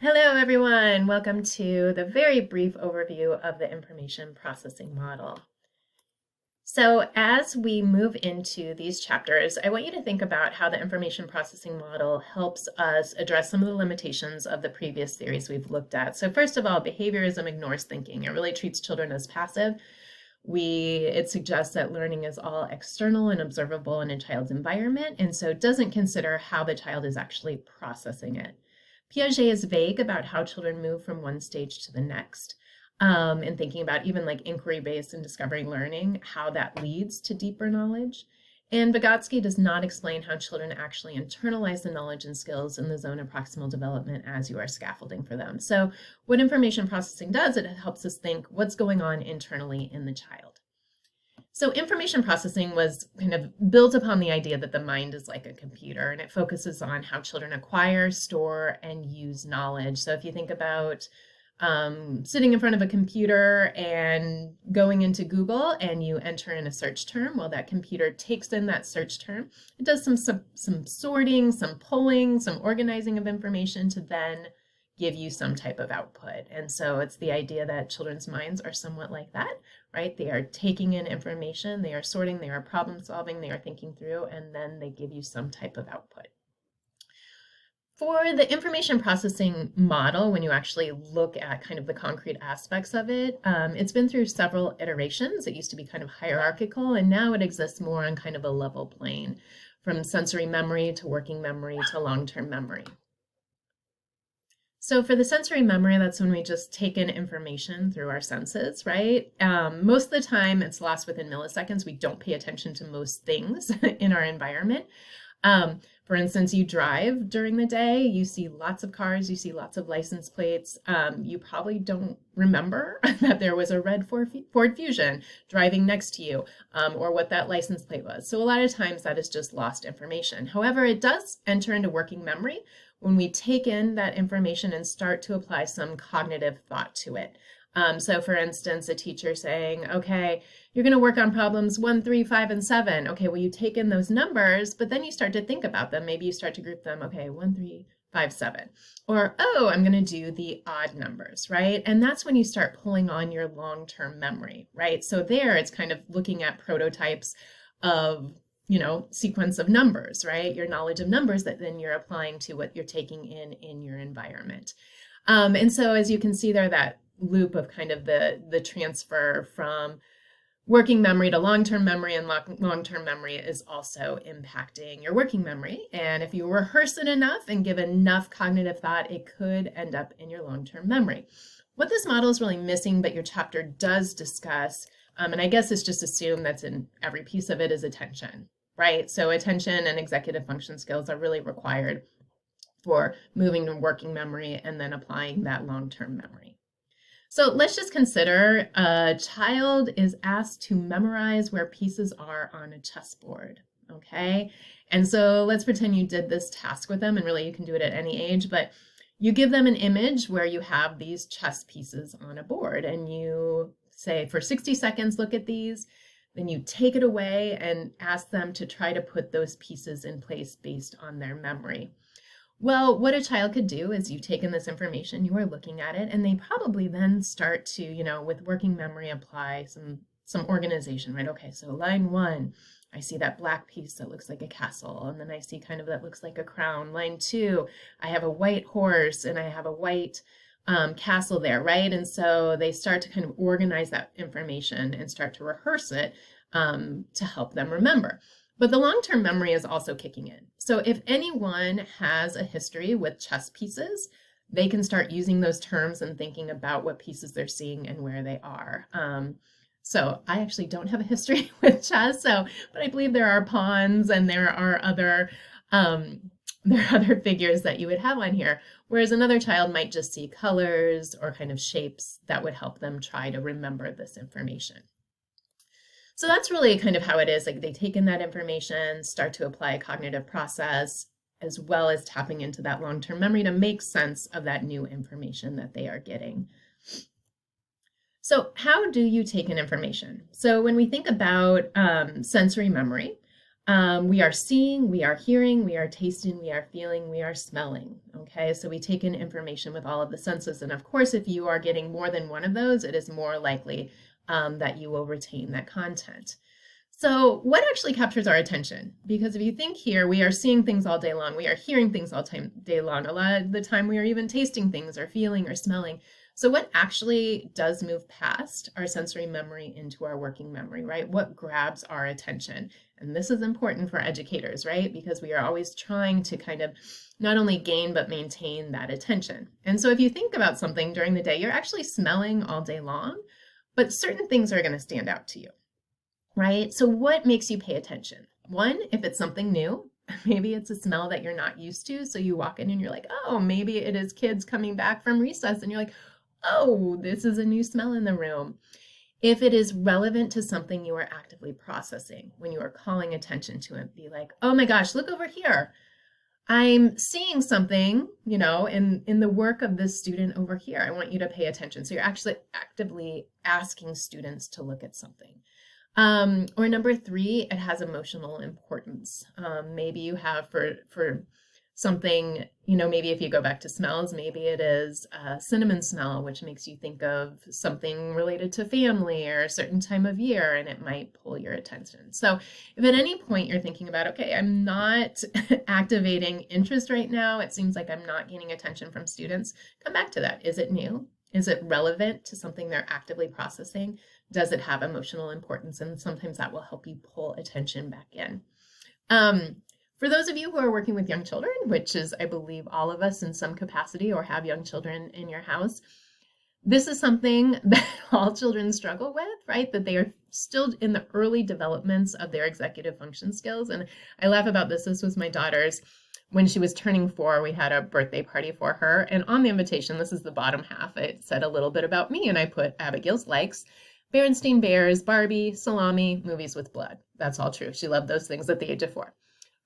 Hello, everyone. Welcome to the very brief overview of the information processing model. So as we move into these chapters, I want you to think about how the information processing model helps us address some of the limitations of the previous theories we've looked at. So first of all, behaviorism ignores thinking. It really treats children as passive. It suggests that learning is all external and observable in a child's environment, and so it doesn't consider how the child is actually processing it. Piaget is vague about how children move from one stage to the next, and thinking about even like inquiry-based and discovery learning, how that leads to deeper knowledge. And Vygotsky does not explain how children actually internalize the knowledge and skills in the zone of proximal development as you are scaffolding for them. So what information processing does, it helps us think what's going on internally in the child. So information processing was kind of built upon the idea that the mind is like a computer, and it focuses on how children acquire, store, and use knowledge. So if you think about sitting in front of a computer and going into Google and you enter in a search term, well, that computer takes in that search term. It does some sorting, some pulling, some organizing of information to then give you some type of output. And so it's the idea that children's minds are somewhat like that, right? They are taking in information, they are sorting, they are problem solving, they are thinking through, and then they give you some type of output. For the information processing model, when you actually look at kind of the concrete aspects of it, it's been through several iterations. It used to be kind of hierarchical, and now it exists more on kind of a level plane, from sensory memory to working memory to long-term memory. So for the sensory memory, that's when we just take in information through our senses, right? Most of the time, it's lost within milliseconds. We don't pay attention to most things in our environment. For instance, you drive during the day, you see lots of cars, you see lots of license plates. You probably don't remember that there was a red Ford Fusion driving next to you, or what that license plate was. So a lot of times that is just lost information. However, it does enter into working memory when we take in that information and start to apply some cognitive thought to it. So for instance, a teacher saying, okay, you're going to work on problems 1, 3, 5, and 7. Okay, well, you take in those numbers, but then you start to think about them. Maybe you start to group them. Okay, 1, 3, 5, 7. Or, oh, I'm going to do the odd numbers, right? And that's when you start pulling on your long-term memory, right? So there it's kind of looking at prototypes of, sequence of numbers, right? Your knowledge of numbers that then you're applying to what you're taking in your environment. And so as you can see there, that loop of kind of the transfer from working memory to long-term memory, and long-term memory is also impacting your working memory. And if you rehearse it enough and give enough cognitive thought, it could end up in your long-term memory. What this model is really missing, but your chapter does discuss, and I guess it's just assumed that's in every piece of it, is attention, right? So attention and executive function skills are really required for moving to working memory and then applying that long-term memory. So let's just consider a child is asked to memorize where pieces are on a chessboard, okay? And so let's pretend you did this task with them, and really you can do it at any age, but you give them an image where you have these chess pieces on a board, and you say, for 60 seconds, look at these. Then you take it away and ask them to try to put those pieces in place based on their memory. Well, what a child could do is you've taken this information, you are looking at it, and they probably then start to, with working memory, apply some organization, right? Okay, so line 1, I see that black piece that looks like a castle, and then I see kind of that looks like a crown. Line 2, I have a white horse and I have a white castle there, right? And so they start to kind of organize that information and start to rehearse it to help them remember. But the long-term memory is also kicking in. So if anyone has a history with chess pieces, they can start using those terms and thinking about what pieces they're seeing and where they are. So I actually don't have a history with chess, but I believe there are pawns and there are other figures that you would have on here, whereas another child might just see colors or kind of shapes that would help them try to remember this information. So that's really kind of how it is. Like they take in that information, start to apply a cognitive process, as well as tapping into that long-term memory to make sense of that new information that they are getting. So how do you take in information? So when we think about sensory memory, We are seeing, we are hearing, we are tasting, we are feeling, we are smelling. Okay, so we take in information with all of the senses. And of course, if you are getting more than one of those, it is more likely that you will retain that content. So, what actually captures our attention? Because if you think here, we are seeing things all day long, we are hearing things all day long. A lot of the time, we are even tasting things or feeling or smelling. So, what actually does move past our sensory memory into our working memory, right? What grabs our attention? And this is important for educators, right? Because we are always trying to kind of not only gain but maintain that attention. And so, if you think about something during the day, you're actually smelling all day long, but certain things are going to stand out to you, right? So what makes you pay attention? One, if it's something new, maybe it's a smell that you're not used to. So you walk in and you're like, oh, maybe it is kids coming back from recess. And you're like, oh, this is a new smell in the room. If it is relevant to something you are actively processing, when you are calling attention to it, be like, oh my gosh, look over here. I'm seeing something, in the work of this student over here. I want you to pay attention. So you're actually actively asking students to look at something. Or number three, it has emotional importance. Maybe you have for something, maybe if you go back to smells, maybe it is a cinnamon smell, which makes you think of something related to family or a certain time of year, and it might pull your attention. So if at any point you're thinking about, okay, I'm not activating interest right now, it seems like I'm not gaining attention from students, come back to that. Is it new? Is it relevant to something they're actively processing? Does it have emotional importance? And sometimes that will help you pull attention back in. For those of you who are working with young children, which is, I believe, all of us in some capacity or have young children in your house, this is something that all children struggle with, right? That they are still in the early developments of their executive function skills. And I laugh about this. This was my daughter's. When she was turning 4, we had a birthday party for her. And on the invitation, this is the bottom half, it said a little bit about me. And I put Abigail's likes, Berenstain Bears, Barbie, salami, movies with blood. That's all true. She loved those things at the age of 4.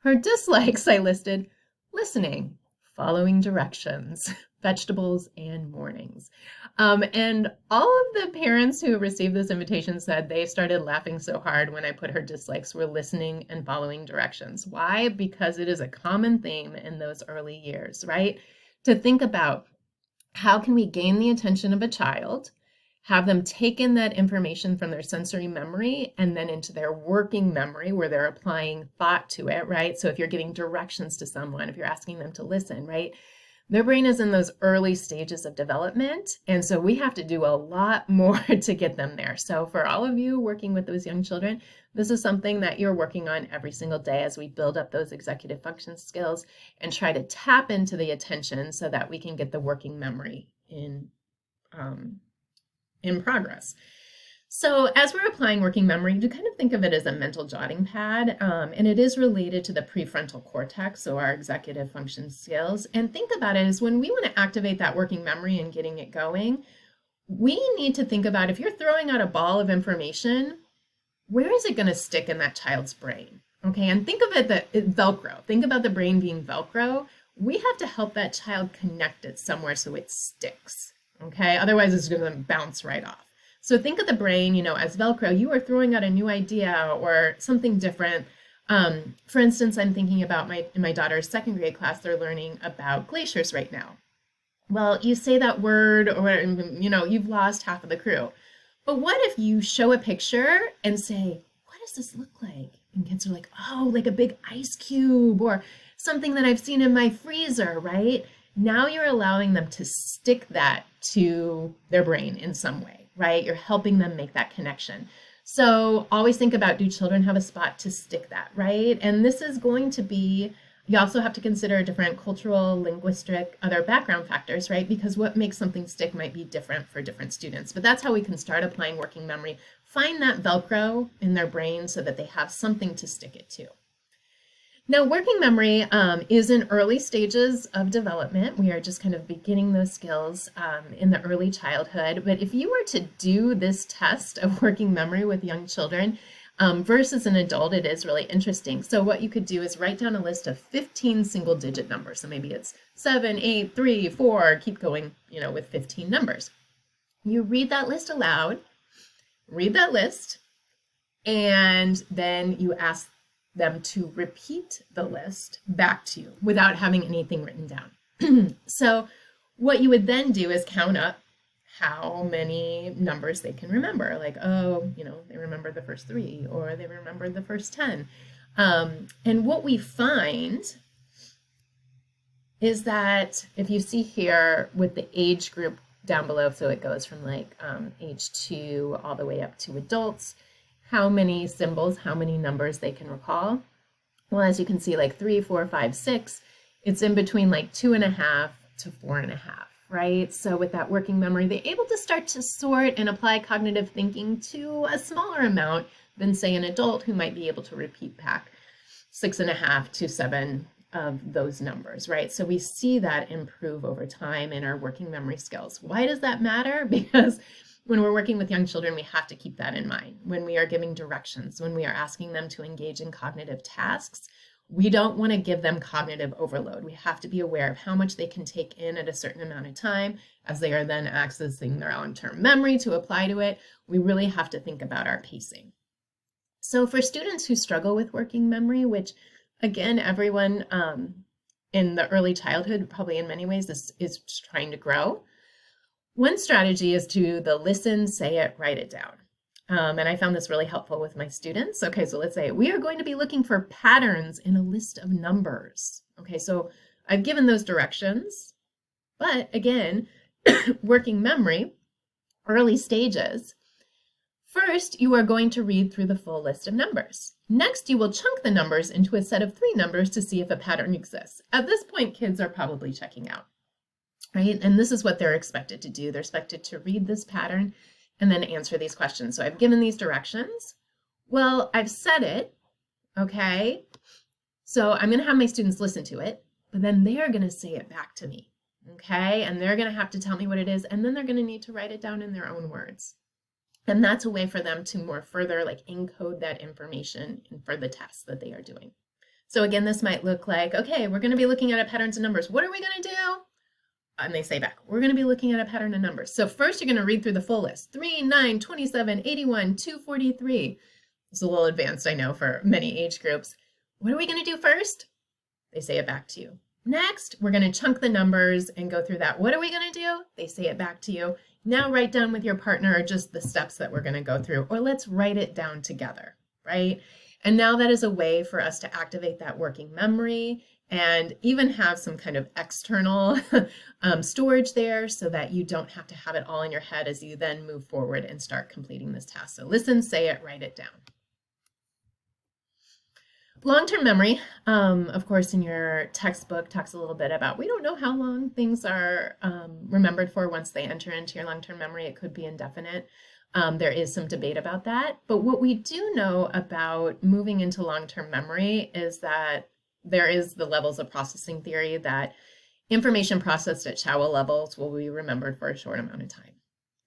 Her dislikes, I listed listening, following directions, vegetables, and mornings. And all of the parents who received this invitation said they started laughing so hard when I put her dislikes were listening and following directions. Why? Because it is a common theme in those early years, right? To think about how can we gain the attention of a child, have them take in that information from their sensory memory and then into their working memory where they're applying thought to it, right? So if you're giving directions to someone, if you're asking them to listen, right? Their brain is in those early stages of development. And so we have to do a lot more to get them there. So for all of you working with those young children, this is something that you're working on every single day as we build up those executive function skills and try to tap into the attention so that we can get the working memory in progress. So as we're applying working memory, you kind of think of it as a mental jotting pad, and it is related to the prefrontal cortex, so our executive function skills. And think about it as when we want to activate that working memory and getting it going, we need to think about if you're throwing out a ball of information, where is it going to stick in that child's brain? Okay, and think of it that Velcro. Think about the brain being Velcro. We have to help that child connect it somewhere so it sticks. Okay, otherwise it's going to bounce right off. So think of the brain, as Velcro. You are throwing out a new idea or something different. For instance, I'm thinking about in my daughter's 2nd grade class, they're learning about glaciers right now. Well, you say that word or, you've lost half of the crew. But what if you show a picture and say, what does this look like? And kids are like, oh, like a big ice cube or something that I've seen in my freezer, right? Now you're allowing them to stick that to their brain in some way, right? You're helping them make that connection. So always think about, do children have a spot to stick that, right? And this is going to be, you also have to consider different cultural, linguistic, other background factors, right? Because what makes something stick might be different for different students. But that's how we can start applying working memory. Find that Velcro in their brain so that they have something to stick it to. Now, working memory is in early stages of development. We are just kind of beginning those skills in the early childhood. But if you were to do this test of working memory with young children versus an adult, it is really interesting. So what you could do is write down a list of 15 single-digit numbers. So maybe it's 7, 8, 3, 4, keep going, with 15 numbers. You read that list aloud, read that list, and then you ask them to repeat the list back to you without having anything written down. So what you would then do is count up how many numbers they can remember. Like, oh, they remember the first 3 or they remember the first 10. And what we find is that if you see here with the age group down below, so it goes from like age 2 all the way up to adults, how many symbols, how many numbers they can recall. Well, as you can see, like 3, 4, 5, 6, it's in between like 2.5 to 4.5, right? So with that working memory, they're able to start to sort and apply cognitive thinking to a smaller amount than, say, an adult who might be able to repeat back 6.5 to 7 of those numbers, right? So we see that improve over time in our working memory skills. Why does that matter? Because when we're working with young children, we have to keep that in mind. When we are giving directions, when we are asking them to engage in cognitive tasks, we don't want to give them cognitive overload. We have to be aware of how much they can take in at a certain amount of time as they are then accessing their long-term memory to apply to it. We really have to think about our pacing. So for students who struggle with working memory, which again, everyone in the early childhood, probably in many ways, is trying to grow. One strategy is to listen, say it, write it down. And I found this really helpful with my students. Okay, so let's say we are going to be looking for patterns in a list of numbers. Okay, so I've given those directions, but again, working memory, early stages. First, you are going to read through the full list of numbers. Next, you will chunk the numbers into a set of 3 numbers to see if a pattern exists. At this point, kids are probably checking out, right? And this is what they're expected to do. They're expected to read this pattern and then answer these questions. So I've given these directions. Well, I've said it, okay? So I'm going to have my students listen to it, but then they are going to say it back to me, okay? And they're going to have to tell me what it is, and then they're going to need to write it down in their own words. And that's a way for them to more further encode that information for the tests that they are doing. So again, this might look like, okay, we're going to be looking at a patterns and numbers. What are we going to do? And they say back, we're going to be looking at a pattern of numbers. So first you're going to read through the full list. 3, 9, 27, 81, 243. It's a little advanced, I know, for many age groups. What are we going to do first? They say it back to you. Next, we're going to chunk the numbers and go through that. What are we going to do? They say it back to you. Now write down with your partner just the steps that we're going to go through, or let's write it down together, right? And now that is a way for us to activate that working memory and even have some kind of external storage there so that you don't have to have it all in your head as you then move forward and start completing this task. So listen, say it, write it down. Long-term memory, of course, in your textbook talks a little bit about, we don't know how long things are remembered for once they enter into your long-term memory. It could be indefinite. There is some debate about that. But what we do know about moving into long-term memory is that there is the levels of processing theory that information processed at shallow levels will be remembered for a short amount of time.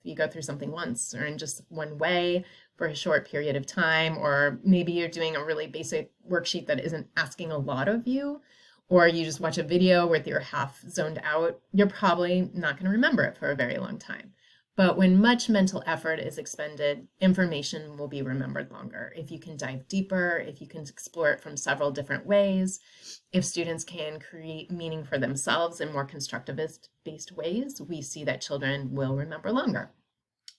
If you go through something once or in just one way for a short period of time, or maybe you're doing a really basic worksheet that isn't asking a lot of you, or you just watch a video where you're half zoned out, you're probably not going to remember it for a very long time. But when much mental effort is expended, information will be remembered longer. If you can dive deeper, if you can explore it from several different ways, if students can create meaning for themselves in more constructivist-based ways, we see that children will remember longer.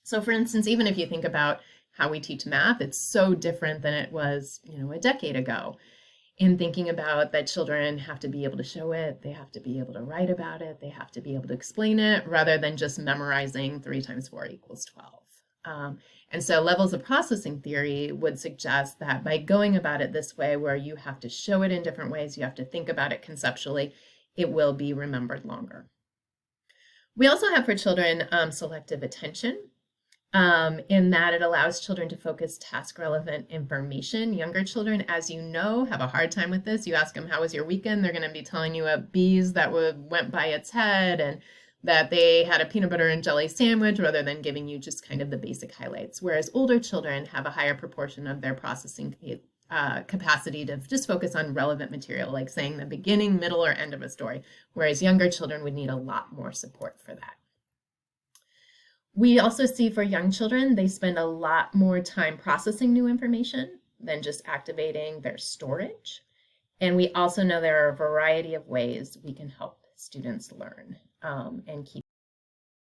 So for instance, even if you think about how we teach math, it's so different than it was, a decade ago. In thinking about that children have to be able to show it, they have to be able to write about it, they have to be able to explain it, rather than just memorizing 3 times 4 equals 12. And so levels of processing theory would suggest that by going about it this way, where you have to show it in different ways, you have to think about it conceptually, it will be remembered longer. We also have for children selective attention. In that it allows children to focus task-relevant information. Younger children, as you know, have a hard time with this. You ask them, how was your weekend? They're going to be telling you of bees that went by its head and that they had a peanut butter and jelly sandwich, rather than giving you just kind of the basic highlights. Whereas older children have a higher proportion of their processing capacity to just focus on relevant material, like saying the beginning, middle, or end of a story. Whereas younger children would need a lot more support for that. We also see for young children, they spend a lot more time processing new information than just activating their storage. And we also know there are a variety of ways we can help students learn and keep